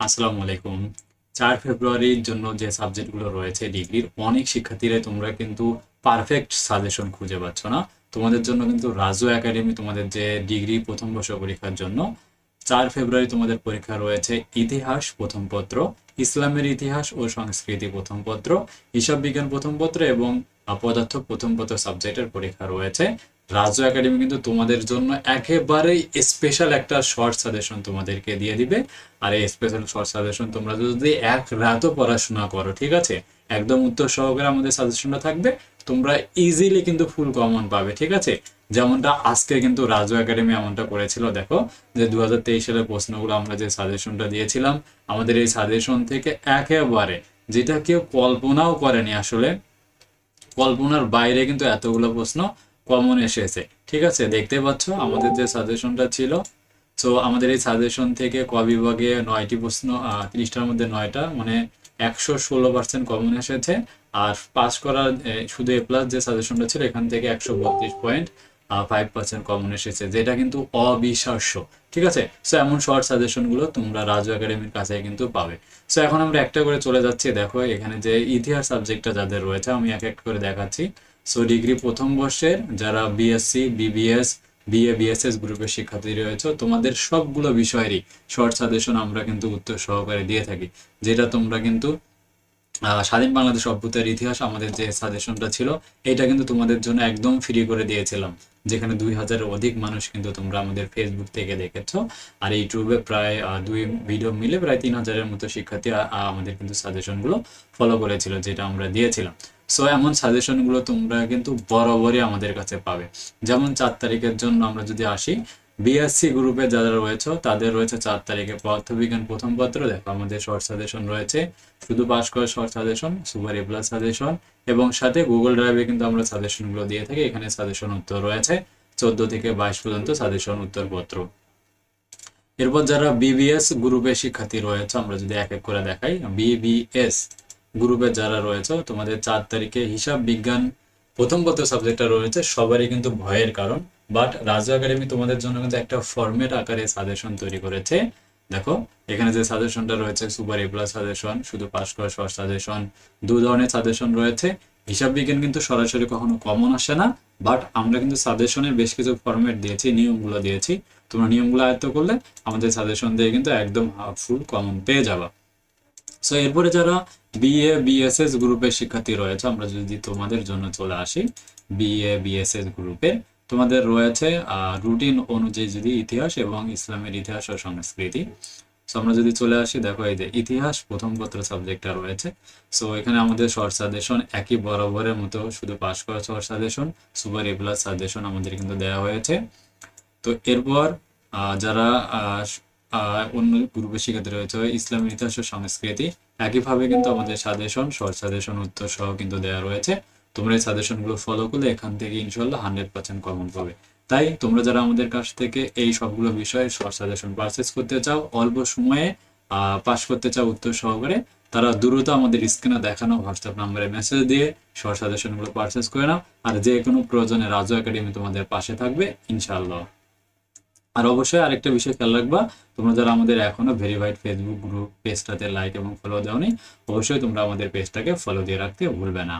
আসসালামু আলাইকুম। ৪ ফেব্রুয়ারির জন্য যে সাবজেক্টগুলো রয়েছে ডিগ্রির, অনেক শিক্ষার্থীরাই তোমরা কিন্তু পারফেক্ট সাজেশন খুঁজে পাচ্ছ না। তোমাদের জন্য কিন্তু রাজু একাডেমি তোমাদের যে ডিগ্রি প্রথম বর্ষ পরীক্ষার জন্য ৪ ফেব্রুয়ারি তোমাদের পরীক্ষা রয়েছে ইতিহাস প্রথম পত্র, ইসলামের ইতিহাস ও সংস্কৃতি প্রথম পত্র, হিসাব বিজ্ঞান প্রথম পত্র এবং পদার্থ প্রথম পত্র সাবজেক্টের পরীক্ষা রয়েছে। রাজু একাডেমি কিন্তু তোমাদের জন্য একেবারেই স্পেশাল একটা শর্ট সাজেশন তোমাদেরকে দিয়ে দিবে। আর এই স্পেশাল শর্ট সাজেশন তোমরা যদি এক রাতও পড়াশোনা করো, ঠিক আছে, একদম উত্তর সহকারে আমাদের সাজেশনটা থাকবে, তোমরা ইজিলি কিন্তু ফুল কমন পাবে, ঠিক আছে। যেমনটা আজকে কিন্তু রাজু একাডেমি এমনটা করেছিল, দেখো যে 2023 সালের প্রশ্নগুলো আমরা যে সাজেশনটা দিয়েছিলাম, আমাদের এই সাজেশন থেকে একেবারে যেটা কেউ কল্পনাও করেনি, আসলে কল্পনার বাইরে কিন্তু এতগুলো প্রশ্ন কমন এসেছে, ঠিক আছে। দেখতে পাচ্ছ আমাদের যে সাজেশনটা ছিল। সো আমাদের এই সাজেশন থেকে ক বিভাগে 9টি প্রশ্ন, 30টার মধ্যে 9টা, মানে 116% কমন এসেছে। আর পাস করার শুধু এ প্লাস যে সাজেশনটা ছিল, এখান থেকে 132.5% কমন এসেছে, যেটা কিন্তু অবিশ্বাস্য, ঠিক আছে। সো এমন শর্ট সাজেশনগুলো তোমরা রাজু একাডেমির কাছে কিন্তু পাবে। সো এখন আমরা একটা করে চলে যাচ্ছি। দেখো এখানে যে ইতিহাস সাবজেক্টটা যাদের রয়েছে আমি এক এক করে দেখাচ্ছি। সো ডিগ্রি প্রথম বর্ষের যারা বিএসসি, বিবিএস, বিএ, বিএসএস গ্রুপের শিক্ষার্থী রয়েছে, তোমাদের সবগুলো বিষয়েরই শর্ট সাজেশন আমরা কিন্তু উত্তর সহকারে দিয়ে থাকি, যেটা তোমরা কিন্তু স্বাধীন বাংলাদেশ অভ্যুদয়ের ইতিহাস আমাদের যে সাজেশনটা ছিল, এটা কিন্তু তোমাদের জন্য একদম ফ্রি করে দিয়েছিলাম, যেখানে 2000-এর অধিক মানুষ কিন্তু তোমরা আমাদের ফেসবুক থেকে দেখেছো। আর ইউটিউবে প্রায় 2 ভিডিও মিলে প্রায় 3000-এর মতো শিক্ষার্থী আমাদের কিন্তু সাজেশনগুলো ফলো করেছিল, যেটা আমরা দিয়েছিলাম। সো এমন সাজেশনগুলো তোমরা কিন্তু বরাবরই আমাদের কাছে পাবে। যেমন 4 তারিখের জন্য আমরা যদি আসি, বিএসসি গ্রুপে যারা রয়েছে তাদের রয়েছে 4 তারিখে পদার্থবিজ্ঞান প্রথম পত্র। দেখো আমাদের শর্ট সাজেশন রয়েছে, শুধু পাস করা short suggestion, super A plus suggestion, এবং সাথে গুগল ড্রাইভে কিন্তু আমরা সাজেশনগুলো দিয়ে থাকি। এখানে সাজেশন উত্তর রয়েছে 14 থেকে 22 পর্যন্ত সাজেশন উত্তরপত্র। এরপর যারা বিবিএস গ্রুপের শিক্ষার্থী রয়েছে আমরা যদি এক এক করে দেখাই, বিবিএস গ্রুপে যারা রয়েছে তোমাদের 4 তারিখে হিসাব বিজ্ঞান প্রথম পত্র সাবজেক্টটা রয়েছে, সবারই কিন্তু ভয়ের কারণ। বাট রাজু একাডেমি তোমাদের জন্য কিন্তু একটা ফরম্যাট আকারে সাজেশন তৈরি করেছে। দেখো এখানে যে সাজেশনটা রয়েছে, সুপার এ প্লাস সাজেশন, শুধু পাস করা শর্ট সাজেশন, 2 ধরনের সাজেশন রয়েছে। হিসাব বিজ্ঞান কিন্তু সরাসরি কখনো কমন আসে না, বাট আমরা কিন্তু সাজেশনের বেশ কিছু ফরম্যাট দিয়েছি, নিয়মগুলো দিয়েছি। তোমরা নিয়মগুলো আয়ত্ত করলে আমাদের সাজেশন দিয়ে কিন্তু একদম ফুল কমন পেয়ে যাবা। সো এরপরে যারা বিএ, বিএসএস গ্রুপের শিক্ষার্থী রয়েছে, আমরা যদি তোমাদের জন্য চলে আসি, বিএ, বিএসএস গ্রুপের তোমাদের রয়েছে রুটিন অনুযায়ী যদি ইতিহাস এবং ইসলামের ইতিহাস ও সংস্কৃতি। সো আমরা যদি চলে আসি, দেখো এই যে ইতিহাস প্রথম পত্র সাবজেক্টটা রয়েছে। সো এখানে আমাদের শর্ট সাজেশন একই বরাবরের মতো, শুধু পাস করা short suggestion, super A plus suggestion আমাদের কিন্তু দেওয়া হয়েছে। তো এরপর যারা অন্য গ্রুপের শিক্ষার্থী রয়েছে ইসলামের ইতিহাস ও সংস্কৃতি, একইভাবে কিন্তু আমাদের সাজেশন, শর্ট সাজেশন, উত্তর সহ কিন্তু দেওয়া রয়েছে। তোমরা এই সাজেশনগুলো ফলো করলে এখান থেকে ইনশাল্লাহ 100% কমন পাবে। তাই তোমরা যারা আমাদের কাছ থেকে এই সবগুলো বিষয়ে শর্ট সাজেশন পারচেস করতে চাও, অল্প সময়ে পাস করতে চাও উত্তর সহকারে, তারা দ্রুত আমাদের স্ক্রিনে দেখানো হোয়াটসঅ্যাপ নাম্বারে মেসেজ দিয়ে শর্ট সাজেশনগুলো পারচেস করে নাও। আর যে কোনো প্রয়োজনে রাজু একাডেমি তোমাদের পাশে থাকবে ইনশাআল্লাহ। আর অবশ্যই আরেকটা বিষয় খেয়াল রাখবা, তোমরা যারা আমাদের এখনো ভেরিফাইড ফেসবুক গ্রুপ পেজটাতে লাইক এবং ফলো দাওনি, অবশ্যই তোমরা আমাদের পেজটাকে ফলো দিয়ে রাখতে ভুলবে না।